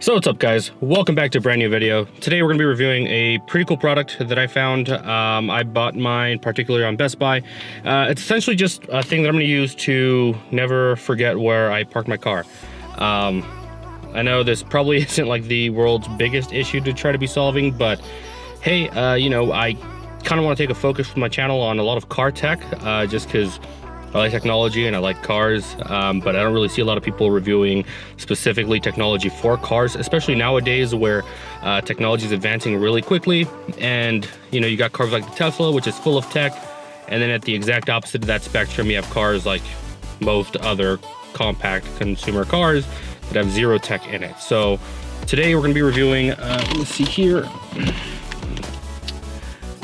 So what's up, guys? Welcome back to a brand new video. Today we're going to be reviewing a pretty cool product that I found. I bought mine particularly on Best Buy. It's essentially just a thing that I'm going to use to never forget where I parked my car. I know this probably isn't like the world's biggest issue to try to be solving, but hey, I kind of want to take a focus from my channel on a lot of car tech, just because I like technology and I like cars, but I don't really see a lot of people reviewing specifically technology for cars, especially nowadays where technology is advancing really quickly. And you got cars like the Tesla, which is full of tech, and then at the exact opposite of that spectrum, you have cars like most other compact consumer cars that have zero tech in it. So today we're going to be reviewing, let's see here,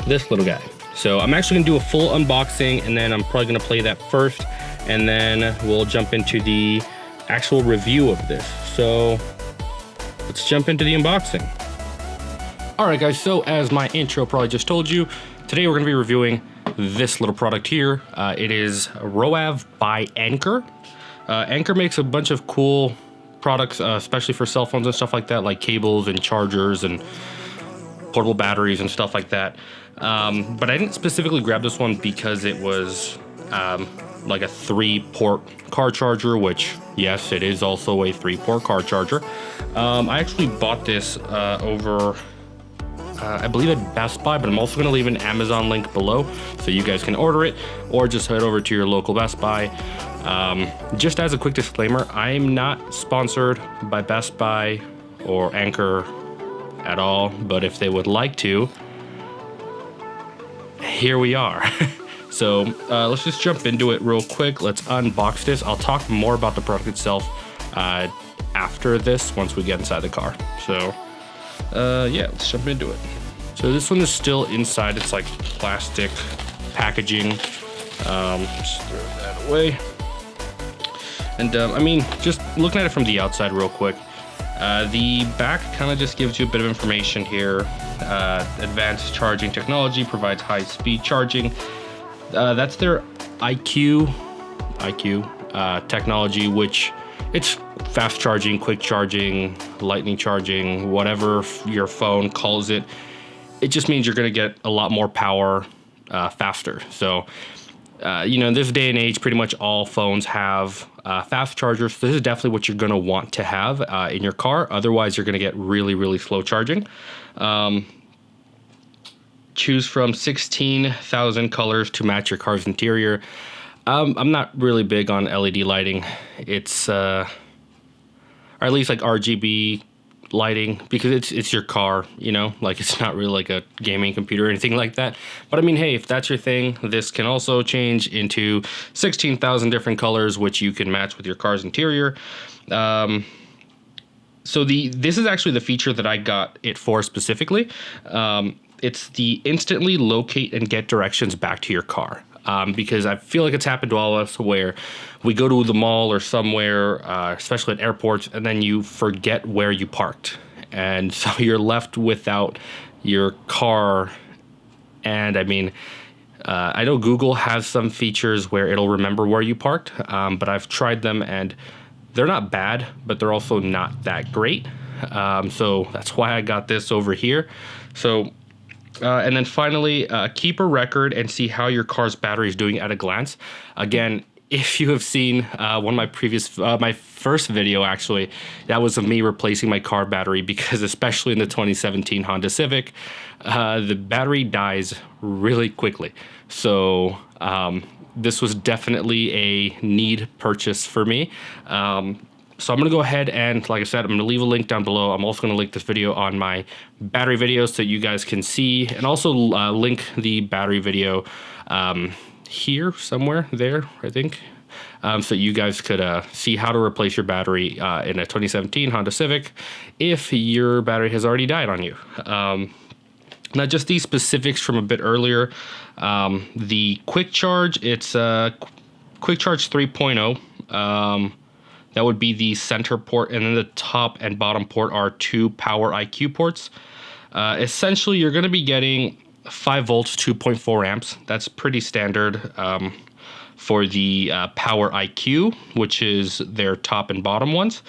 this little guy. So I'm actually gonna do a full unboxing, and then I'm probably gonna play that first, and then we'll jump into the actual review of this. So let's jump into the unboxing. All right, guys, so as my intro probably just told you, today we're gonna be reviewing this little product here. It is Roav by Anker. Anker makes a bunch of cool products, especially for cell phones and stuff like that, like cables and chargers and portable batteries and stuff like that. But I didn't specifically grab this one because it was like a 3-port car charger, which yes, it is also a 3-port car charger. I actually bought this over, I believe at Best Buy, but I'm also gonna leave an Amazon link below so you guys can order it, or just head over to your local Best Buy. Just as a quick disclaimer, I'm not sponsored by Best Buy or Anker at all, but if they would like to, here we are. So let's just jump into it real quick. Let's unbox this. I'll talk more about the product itself after this, once we get inside the car. So yeah, let's jump into it. So this one is still inside. It's like plastic packaging. Just throw that away. And I mean, just looking at it from the outside real quick, the back kind of just gives you a bit of information here. Advanced charging technology provides high-speed charging. That's their IQ technology, which it's fast charging, quick charging, lightning charging, whatever your phone calls it. It just means you're going to get a lot more power faster. So in this day and age, pretty much all phones have fast chargers. So this is definitely what you're going to want to have in your car. Otherwise, you're going to get really, really slow charging. Choose from 16,000 colors to match your car's interior. I'm not really big on LED lighting. It's, or at least like RGB lighting, because it's your car, like it's not really like a gaming computer or anything like that. But I mean, hey, if that's your thing, this can also change into 16,000 different colors, which you can match with your car's interior. So this is actually the feature that I got it for specifically. It's the instantly locate and get directions back to your car. Because I feel like it's happened to all of us where we go to the mall or somewhere, especially at airports, and then you forget where you parked. And so you're left without your car. And I mean, I know Google has some features where it'll remember where you parked, but I've tried them and they're not bad, but they're also not that great. So that's why I got this over here. So and then finally, keep a record and see how your car's battery is doing at a glance. Again, if you have seen one of my previous, my first video actually, that was of me replacing my car battery, because especially in the 2017 Honda Civic, the battery dies really quickly. So this was definitely a need purchase for me. So I'm going to go ahead and, like I said, I'm going to leave a link down below. I'm also going to link this video on my battery video so you guys can see, and also link the battery video here somewhere there, I think, so you guys could see how to replace your battery in a 2017 Honda Civic if your battery has already died on you. Now, just these specifics from a bit earlier. The quick charge, it's quick charge 3.0. That would be the center port, and then the top and bottom port are 2 power IQ ports. Essentially, you're going to be getting 5 volts, 2.4 amps. That's pretty standard for the Power IQ, which is their top and bottom ones.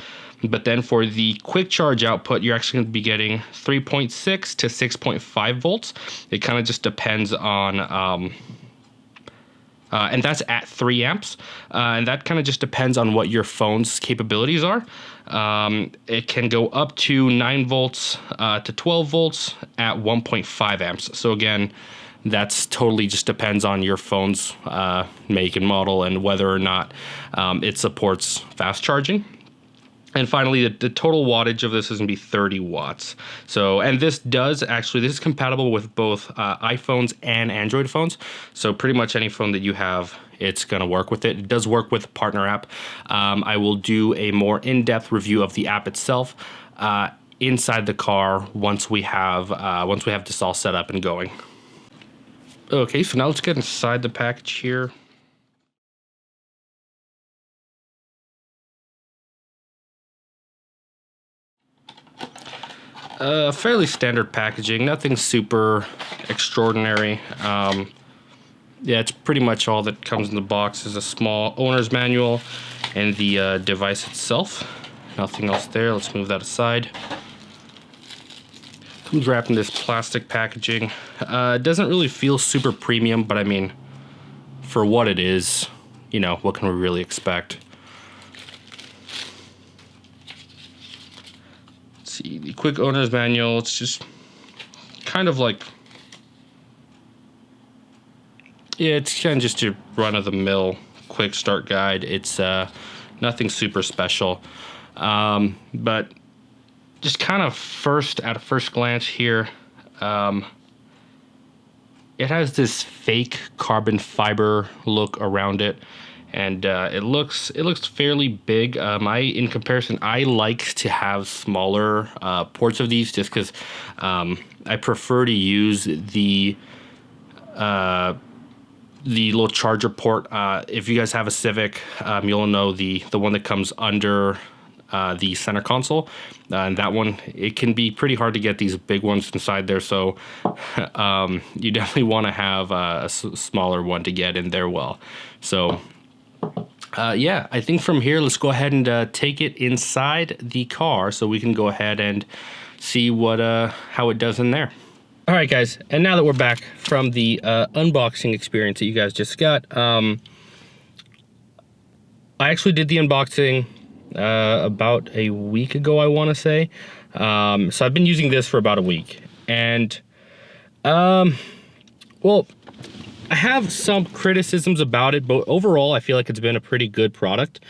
But then for the quick charge output, you're actually going to be getting 3.6 to 6.5 volts. It kind of just depends on, and that's at 3 amps. And that kind of just depends on what your phone's capabilities are. It can go up to 9 volts to 12 volts at 1.5 amps. So again, that's totally just depends on your phone's make and model and whether or not it supports fast charging. And finally, the total wattage of this is going to be 30 watts. So, and this is compatible with both iPhones and Android phones. So pretty much any phone that you have, it's going to work with it. It does work with the partner app. I will do a more in-depth review of the app itself inside the car once we have this all set up and going. Okay, so now let's get inside the package here. Fairly standard packaging, nothing super extraordinary. Yeah, it's pretty much all that comes in the box is a small owner's manual and the device itself. Nothing else there. Let's move that aside. Comes wrapped in this plastic packaging. It doesn't really feel super premium, but I mean, for what it is, you know, what can we really expect? See the quick owner's manual. It's just kind of like, yeah, it's kind of just your run-of-the-mill quick start guide. It's nothing super special, but just kind of at a first glance here, it has this fake carbon fiber look around it. And it looks fairly big. In comparison, I like to have smaller ports of these just because I prefer to use the little charger port. If you guys have a Civic, you'll know the one that comes under the center console. And that one, it can be pretty hard to get these big ones inside there. So you definitely want to have a smaller one to get in there well. So. Yeah, I think from here, let's go ahead and take it inside the car so we can go ahead and see how it does in there. All right, guys, and now that we're back from the unboxing experience that you guys just got, I actually did the unboxing about a week ago, I want to say. So I've been using this for about a week, and well, I have some criticisms about it, but overall, I feel like it's been a pretty good product.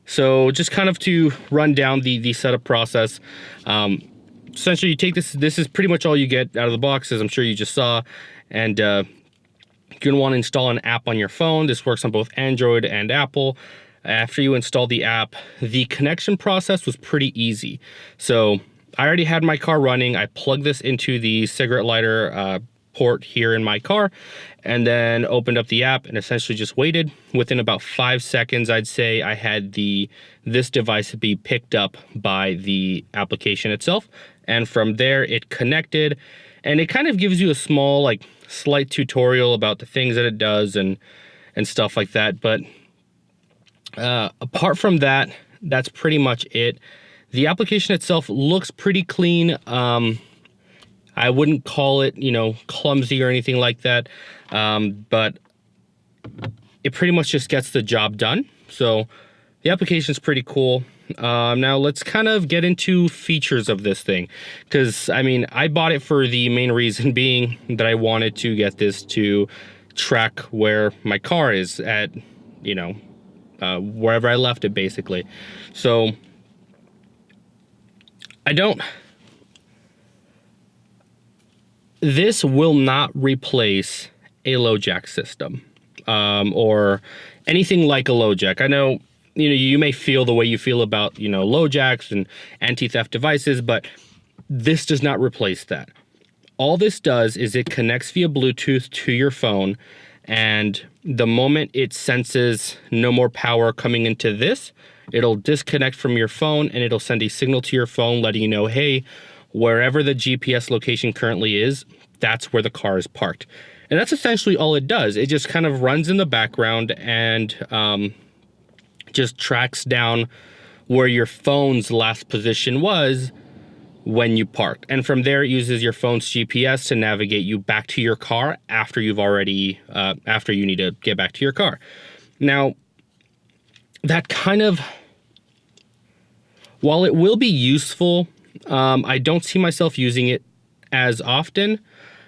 So just kind of to run down the setup process. Essentially, you take this is pretty much all you get out of the box, as I'm sure you just saw. And you're gonna want to install an app on your phone. This works on both Android and Apple. After you install the app, the connection process was pretty easy. So I already had my car running. I plugged this into the cigarette lighter port here in my car, and then opened up the app and essentially just waited. Within about 5 seconds, I'd say, I had this device be picked up by the application itself, and from there it connected, and it kind of gives you a small, like, slight tutorial about the things that it does and stuff like that. But apart from that, that's pretty much it. The application itself looks pretty clean. I wouldn't call it, you know, clumsy or anything like that, but it pretty much just gets the job done. So the application is pretty cool. Now let's kind of get into features of this thing, because I mean, I bought it for the main reason being that I wanted to get this to track where my car is at, you know, wherever I left it, basically. So this will not replace a low jack system, or anything like a low jack. I know, you know, you may feel the way you feel about, you know, low jacks and anti-theft devices, but this does not replace that. All this does is it connects via Bluetooth to your phone, and the moment it senses no more power coming into this, it'll disconnect from your phone and it'll send a signal to your phone letting you know, hey, wherever the GPS location currently is, that's where the car is parked. And that's essentially all it does. It just kind of runs in the background and just tracks down where your phone's last position was when you parked. And from there, it uses your phone's GPS to navigate you back to your car after you've already, after you need to get back to your car. Now, that kind of, while it will be useful, I don't see myself using it as often.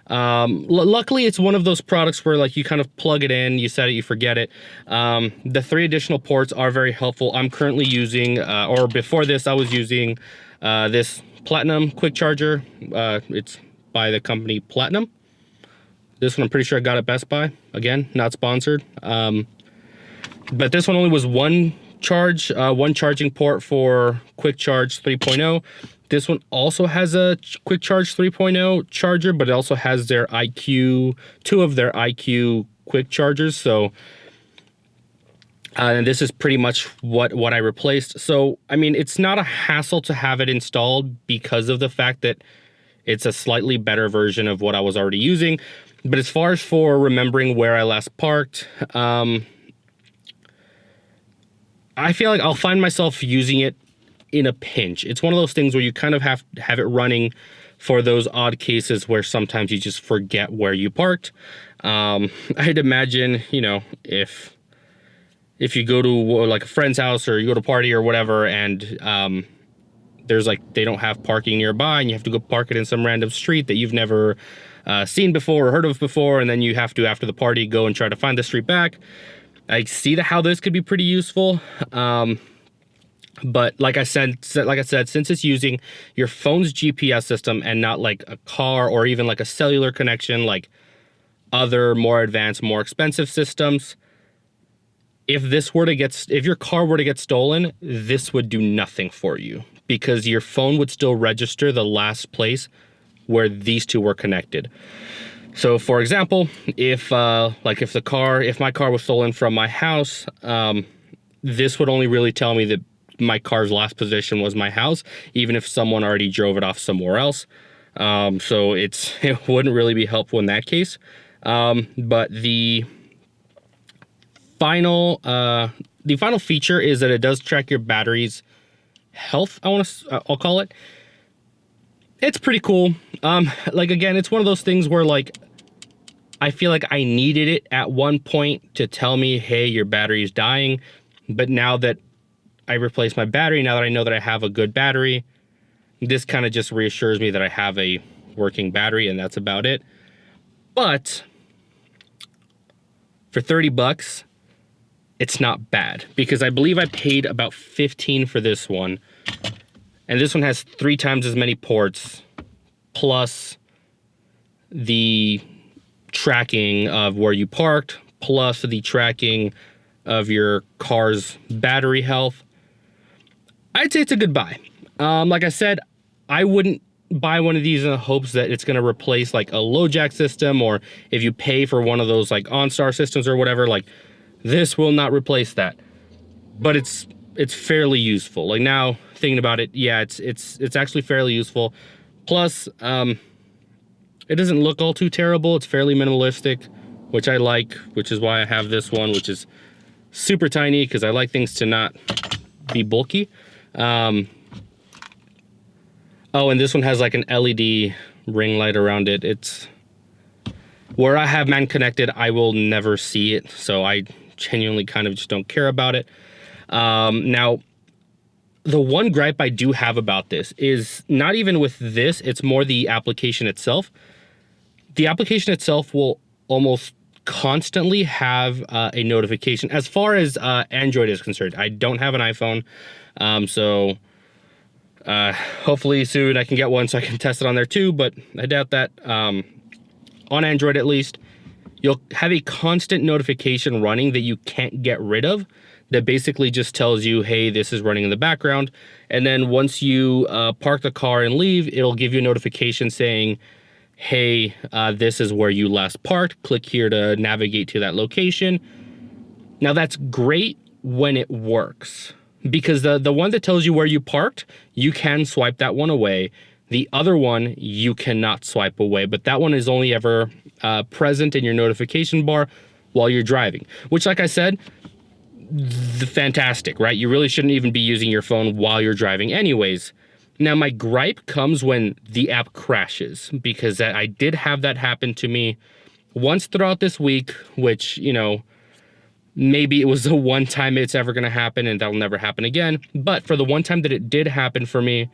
Luckily, it's one of those products where like you kind of plug it in, you set it, you forget it. The 3 additional ports are very helpful. I'm currently using, or before this, I was using this Platinum quick charger. It's by the company Platinum. This one I'm pretty sure I got at Best Buy. Again, not sponsored. But this one only was one charging port for Quick Charge 3.0. This one also has a Quick Charge 3.0 charger, but it also has their IQ, 2 of their IQ quick chargers. So, and this is pretty much what I replaced. So, I mean, it's not a hassle to have it installed because of the fact that it's a slightly better version of what I was already using. But as far as for remembering where I last parked, I feel like I'll find myself using it in a pinch. It's one of those things where you kind of have it running for those odd cases where sometimes you just forget where you parked. I'd imagine, you know, if you go to like a friend's house or you go to a party or whatever, and there's like, they don't have parking nearby and you have to go park it in some random street that you've never seen before or heard of before, and then you have to, after the party, go and try to find the street back. I see how this could be pretty useful. But like I said, since it's using your phone's GPS system and not like a car or even like a cellular connection, like other more advanced, more expensive systems, if your car were to get stolen, this would do nothing for you because your phone would still register the last place where these two were connected. So for example, if my car was stolen from my house, this would only really tell me that my car's last position was my house, even if someone already drove it off somewhere else. So it wouldn't really be helpful in that case. But the final feature is that it does track your battery's health. I'll call it. It's pretty cool. Like again, it's one of those things where like I feel like I needed it at one point to tell me, hey, your battery's dying. But now that I replaced my battery, now that I know that I have a good battery, this kind of just reassures me that I have a working battery, and that's about it. But for 30 bucks, it's not bad because I believe I paid about 15 for this one. And this one has 3 times as many ports, plus the tracking of where you parked, plus the tracking of your car's battery health. I'd say it's a good buy. Like I said, I wouldn't buy one of these in the hopes that it's going to replace like a low jack system, or if you pay for one of those like OnStar systems or whatever, like this will not replace that. But it's fairly useful. Like now thinking about it, yeah, it's actually fairly useful. Plus, it doesn't look all too terrible. It's fairly minimalistic, which I like, which is why I have this one, which is super tiny because I like things to not be bulky. Oh, and this one has like an LED ring light around it. It's where I have Man Connected, I will never see it, so I genuinely kind of just don't care about it. Now, the one gripe I do have about this is not even with this, it's more the application itself. The application itself will almost constantly have a notification. As far as Android is concerned, I don't have an iPhone, so hopefully soon I can get one so I can test it on there too, but I doubt that. On Android at least, you'll have a constant notification running that you can't get rid of, that basically just tells you, hey, this is running in the background. And then once you park the car and leave, it'll give you a notification saying, hey, this is where you last parked. Click here to navigate to that location. Now that's great when it works, because the one that tells you where you parked, you can swipe that one away. The other one, you cannot swipe away, but that one is only ever present in your notification bar while you're driving, which, like I said, fantastic, right? You really shouldn't even be using your phone while you're driving anyways. Now, my gripe comes when the app crashes, because I did have that happen to me once throughout this week, which, you know, maybe it was the one time it's ever going to happen and that'll never happen again. But for the one time that it did happen for me,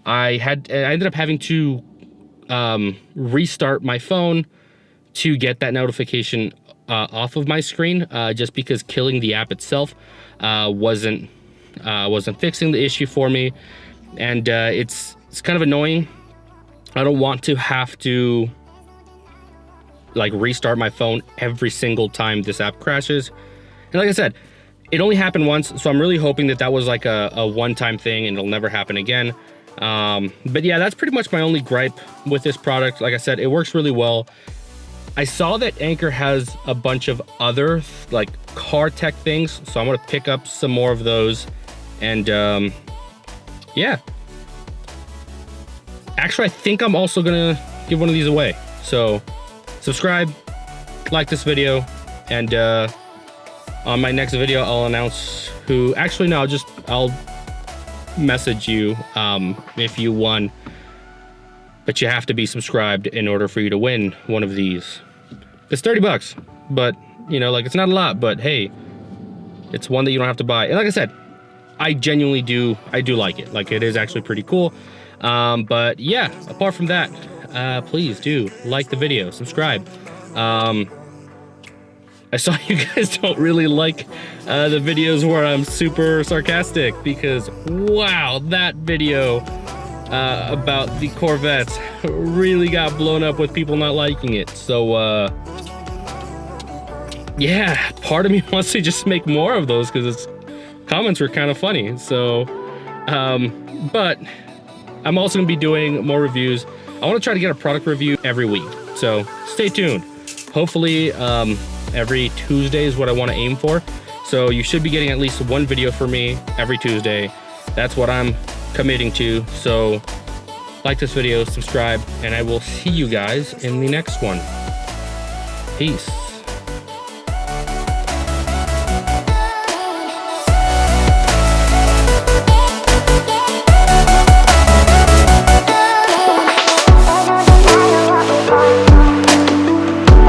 I ended up having to restart my phone to get that notification off of my screen, just because killing the app itself wasn't fixing the issue for me. And it's kind of annoying. I don't want to have to like restart my phone every single time this app crashes. And like I said, it only happened once, so I'm really hoping that was like a one-time thing and it'll never happen again. But yeah, that's pretty much my only gripe with this product. Like I said, it works really well. I saw that Anker has a bunch of other like car tech things, so I'm gonna pick up some more of those. And yeah, actually I think I'm also gonna give one of these away. So subscribe, like this video, and on my next video I'll announce who. Actually no, I'll message you if you won, but you have to be subscribed in order for you to win one of these. It's $30, but you know, like, it's not a lot, but hey, it's one that you don't have to buy. And like I said, I genuinely do like it. Like, it is actually pretty cool. But yeah, apart from that, please do like the video, subscribe. I saw you guys don't really like the videos where I'm super sarcastic, because wow, that video about the Corvettes really got blown up with people not liking it. So yeah, part of me wants to just make more of those because its comments were kind of funny. So but I'm also gonna be doing more reviews. I want to try to get a product review every week, so stay tuned. Hopefully every Tuesday is what I want to aim for, so you should be getting at least one video from me every Tuesday. That's what I'm committing to. So like this video, subscribe, and I will see you guys in the next one. Peace.